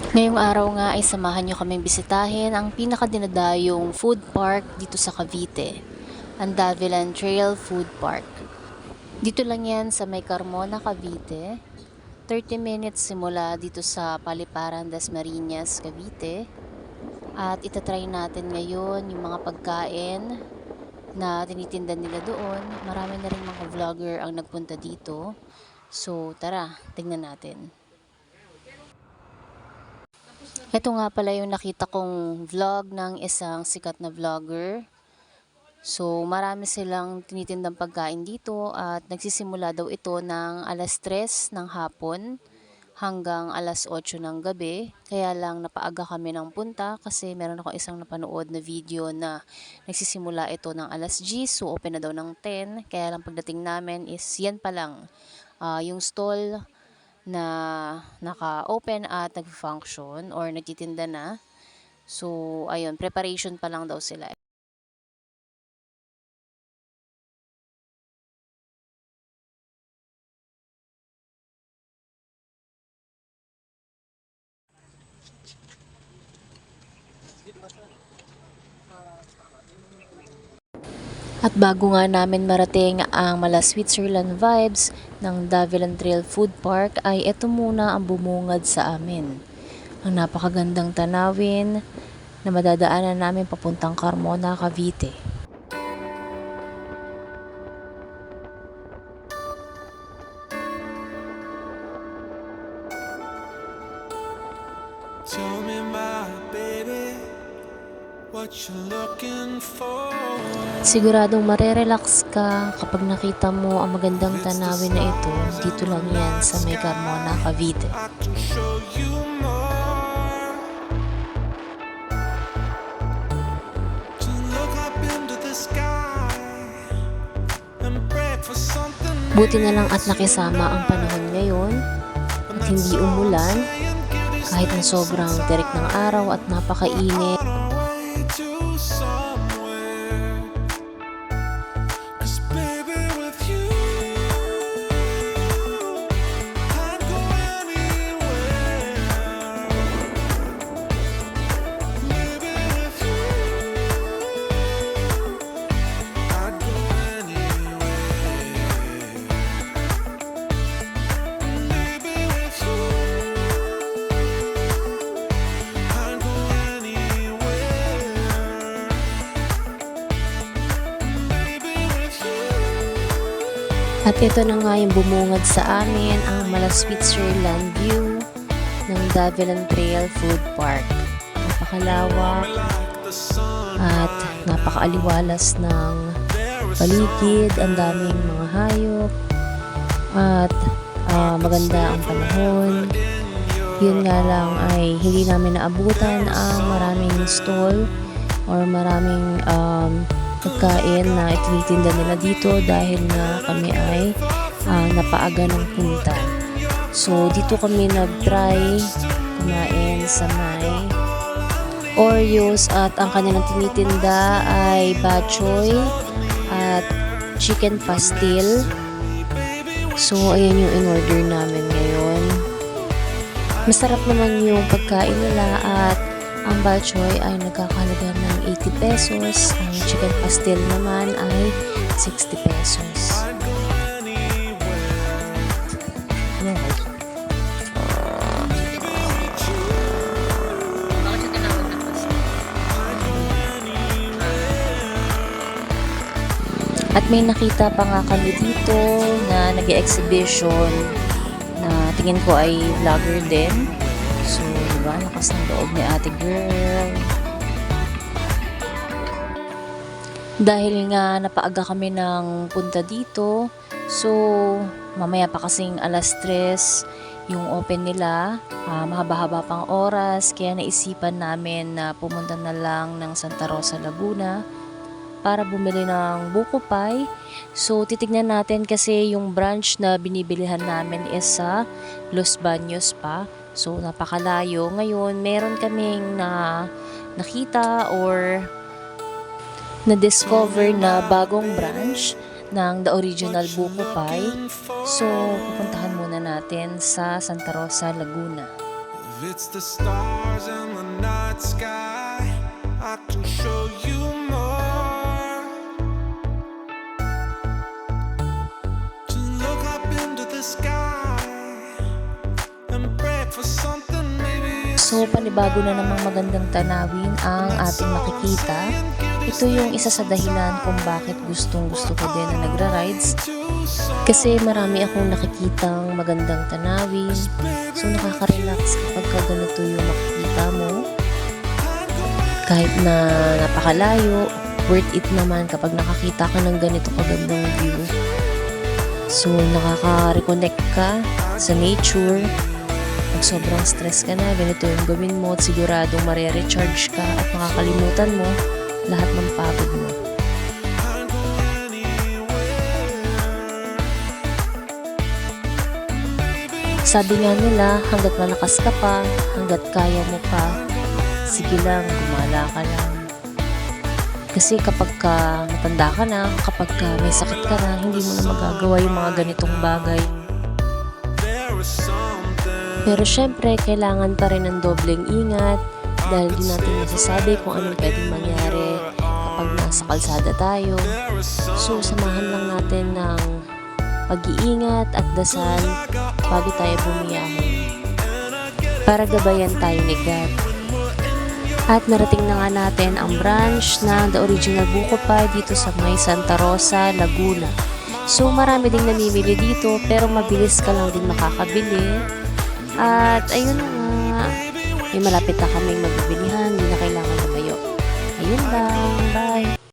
Ngayong araw nga ay samahan nyo kaming bisitahin ang pinakadinadayong food park dito sa Cavite, ang Davilan Trail Food Park. Dito lang yan sa may Carmona, Cavite. 30 minutes simula dito sa Paliparan, Dasmariñas, Cavite. At itatry natin ngayon yung mga pagkain na tinitinda nila doon. Marami na rin mga vlogger ang nagpunta dito. So tara, tingnan natin. Ito nga pala yung nakita kong vlog ng isang sikat na vlogger. So, marami silang tinitindang pagkain dito at nagsisimula daw ito ng alas 3 ng hapon hanggang alas 8 ng gabi. Kaya lang napaaga kami ng punta kasi meron ako isang napanood na video na nagsisimula ito ng alas 10, so open na daw ng 10. Kaya lang pagdating namin is yan pa lang, yung stall na naka-open at nag-function or nagtitinda na. So, ayun, preparation pa lang daw sila. At bago nga namin marating ang mala Switzerland vibes ng Davilan Trail Food Park ay ito muna ang bumungad sa amin. Ang napakagandang tanawin na madadaanan namin papuntang Carmona, Cavite. Tell me, my baby, what you looking for? Siguradong marerelax ka kapag nakita mo ang magandang tanawin na ito. Dito lang yan sa may Carmona, Cavite. I can show you more. To look up into the sky and pray for something. Buti na lang at nakisama ang panahon ngayon at hindi umulan kahit na sobrang terik ng araw at napakainit. Away to somewhere. 'Cause baby, with you, I'd go anywhere. Maybe with you, I'd go anywhere. Maybe with you, I'd go anywhere. Maybe with you. At ito na nga yung bumungad sa amin, ang mala Switzerland view ng Davilan Trail Food Park. Napakalawak The sun, at napakaaliwalas ng paligid, ang daming mga hayop at maganda ang panahon. Yun nga lang ay hindi namin naabutan ang maraming stall or maraming pagkain na itinitinda nila dito dahil na kami ay napaaga ng punta. So dito kami nag-try kumain sa may Oreos at ang kanilang tinitinda ay bachoy at chicken pastil. So ayan yung in-order namin ngayon. Masarap naman yung pagkain nila at ang bachoy ay nagkakahalaga ng 80 pesos. Ang chicken pastil naman ay 60 pesos. I'd go anywhere. At may nakita pa nga kami dito na nag-exhibition na tingin ko ay vlogger din. So, diba, lakas ng loob ni ate girl. Dahil nga napaaga kami ng punta dito, so mamaya pa kasing alas 3 yung open nila, mahaba-haba pang oras, kaya naisipan namin na pumunta na lang ng Santa Rosa, Laguna para bumili ng buko pie. So titignan natin kasi yung branch na binibilihan namin is sa Los Baños pa. So napakalayo. Ngayon meron kaming nakita or na-discover na bagong branch ng The Original Buko Pie. So pupuntahan muna natin sa Santa Rosa, Laguna. it's the stars in the night sky, I can show you more. Just look up into the sky and pray for something, maybe it's So, panibago na namang magandang tanawin ang ating makikita. Ito yung isa sa dahilan kung bakit gustong-gusto ko din na nagra-rides. Kasi marami akong nakikitang magandang tanawin. So, nakaka-relax kapag ganito yung makikita mo. Kahit na napakalayo, worth it naman kapag nakakita ka ng ganito kagandang view. So, nakaka-reconnect ka sa nature. Pag sobrang stress ka na, ganito yung gawin mo at siguradong marirecharge ka at makakalimutan mo lahat ng pagod mo. Sabi nga nila, hanggat malakas ka pa, hanggat kaya mo pa, sige lang, gumala ka lang. Kasi kapag ka matanda ka na, kapag ka may sakit ka na, hindi mo na magagawa yung mga ganitong bagay. Pero syempre, kailangan pa rin ng dobleng ingat dahil di natin masasabi kung anong pwedeng mangyari kapag nasa kalsada tayo. So, samahan lang natin ng pag-iingat at dasal bago tayo bumiyahe para gabayan tayo ni God. At narating na nga natin ang branch ng The Original Buko Pie dito sa may Santa Rosa, Laguna. So, marami ding namimili dito pero mabilis ka lang din makakabili. At ayun nga, may malapit na kaming magbibilihan.